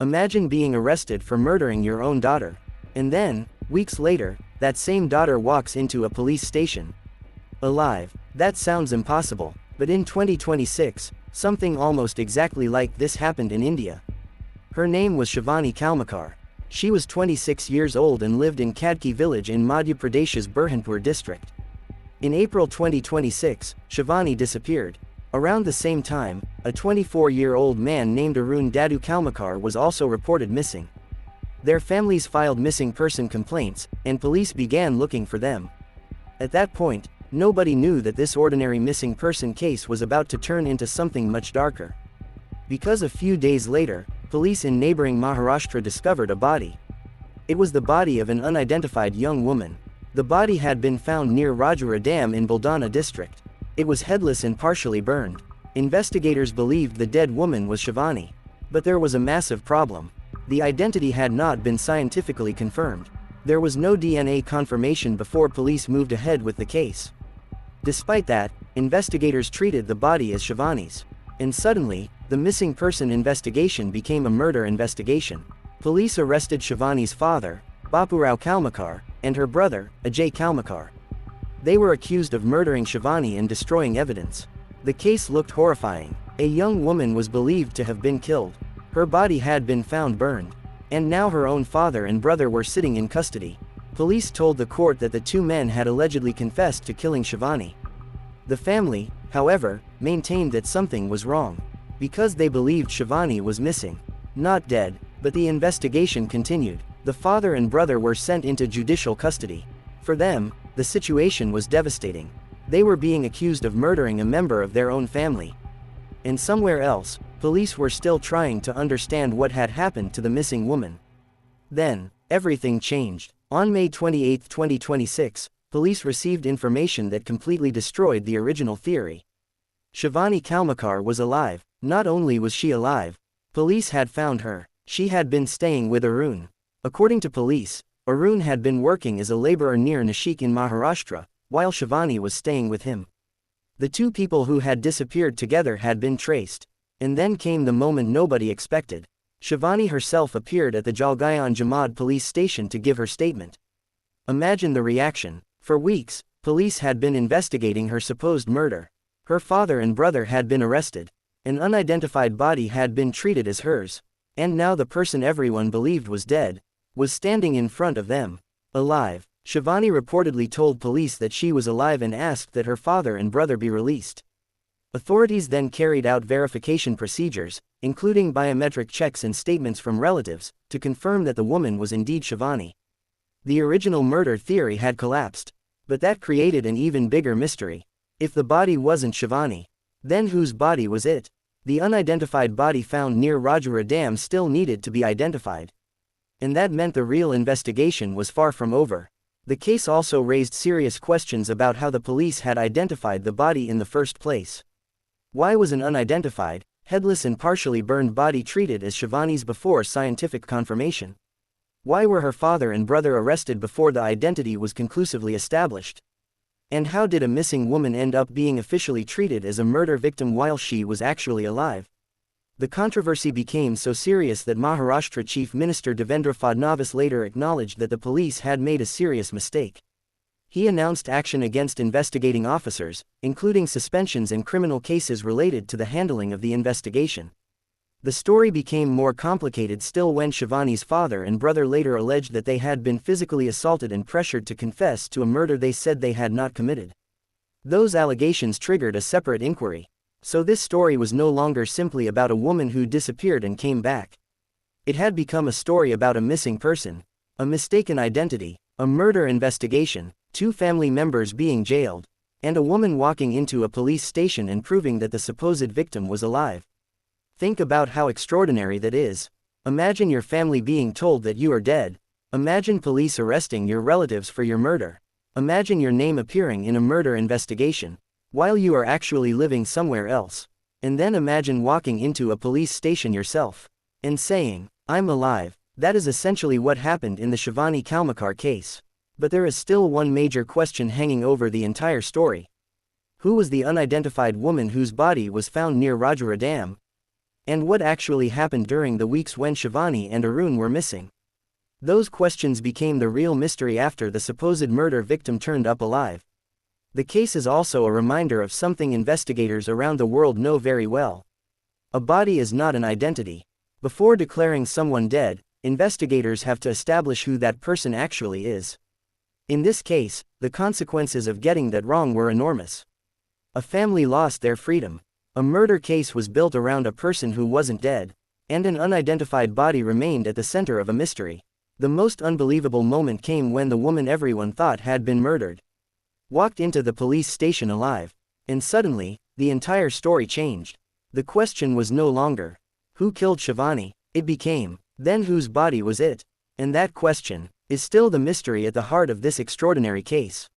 Imagine being arrested for murdering your own daughter. And then, weeks later, that same daughter walks into a police station. Alive. That sounds impossible, but in 2026, something almost exactly like this happened in India. Her name was Shivani Kalmekar. She was 26 years old and lived in Kadki village in Madhya Pradesh's Burhanpur district. In April 2026, Shivani disappeared. Around the same time, a 24-year-old man named Arun Dadu Kalmekar was also reported missing. Their families filed missing person complaints, and police began looking for them. At that point, nobody knew that this ordinary missing person case was about to turn into something much darker. Because a few days later, police in neighboring Maharashtra discovered a body. It was the body of an unidentified young woman. The body had been found near Rajura Dam in Buldhana district. It was headless and partially burned. Investigators believed the dead woman was Shivani. But there was a massive problem. The identity had not been scientifically confirmed. There was no DNA confirmation before police moved ahead with the case. Despite that, investigators treated the body as Shivani's. And suddenly, the missing person investigation became a murder investigation. Police arrested Shivani's father, Bapurao Kalmekar, and her brother, Ajay Kalmekar. They were accused of murdering Shivani and destroying evidence. The case looked horrifying. A young woman was believed to have been killed. Her body had been found burned. And now her own father and brother were sitting in custody. Police told the court that the two men had allegedly confessed to killing Shivani. The family, however, maintained that something was wrong. Because they believed Shivani was missing. Not dead, but the investigation continued. The father and brother were sent into judicial custody. For them, the situation was devastating. They were being accused of murdering a member of their own family. And somewhere else, police were still trying to understand what had happened to the missing woman. Then, everything changed. On May 28, 2026, police received information that completely destroyed the original theory. Shivani Kalmekar was alive. Not only was she alive, police had found her. She had been staying with Arun. According to police, Arun had been working as a laborer near Nashik in Maharashtra, while Shivani was staying with him. The two people who had disappeared together had been traced. And then came the moment nobody expected. Shivani herself appeared at the Jalgaon Jamod police station to give her statement. Imagine the reaction. For weeks, police had been investigating her supposed murder. Her father and brother had been arrested. An unidentified body had been treated as hers. And now the person everyone believed was dead was standing in front of them. Alive. Shivani reportedly told police that she was alive and asked that her father and brother be released. Authorities then carried out verification procedures, including biometric checks and statements from relatives, to confirm that the woman was indeed Shivani. The original murder theory had collapsed. But that created an even bigger mystery. If the body wasn't Shivani, then whose body was it? The unidentified body found near Rajura Dam still needed to be identified. And that meant the real investigation was far from over. The case also raised serious questions about how the police had identified the body in the first place. Why was an unidentified, headless and partially burned body treated as Shivani's before scientific confirmation? Why were her father and brother arrested before the identity was conclusively established? And how did a missing woman end up being officially treated as a murder victim while she was actually alive? The controversy became so serious that Maharashtra Chief Minister Devendra Fadnavis later acknowledged that the police had made a serious mistake. He announced action against investigating officers, including suspensions and criminal cases related to the handling of the investigation. The story became more complicated still when Shivani's father and brother later alleged that they had been physically assaulted and pressured to confess to a murder they said they had not committed. Those allegations triggered a separate inquiry. So this story was no longer simply about a woman who disappeared and came back. It had become a story about a missing person, a mistaken identity, a murder investigation, two family members being jailed, and a woman walking into a police station and proving that the supposed victim was alive. Think about how extraordinary that is. Imagine your family being told that you are dead. Imagine police arresting your relatives for your murder. Imagine your name appearing in a murder investigation, while you are actually living somewhere else. And then imagine walking into a police station yourself and saying, "I'm alive." That is essentially what happened in the Shivani Kalmekar case. But there is still one major question hanging over the entire story. Who was the unidentified woman whose body was found near Rajura Dam? And what actually happened during the weeks when Shivani and Arun were missing? Those questions became the real mystery after the supposed murder victim turned up alive. The case is also a reminder of something investigators around the world know very well. A body is not an identity. Before declaring someone dead, investigators have to establish who that person actually is. In this case, the consequences of getting that wrong were enormous. A family lost their freedom. A murder case was built around a person who wasn't dead, and an unidentified body remained at the center of a mystery. The most unbelievable moment came when the woman everyone thought had been murdered walked into the police station alive. And suddenly, the entire story changed. The question was no longer, who killed Shivani? It became, then whose body was it? And that question is still the mystery at the heart of this extraordinary case.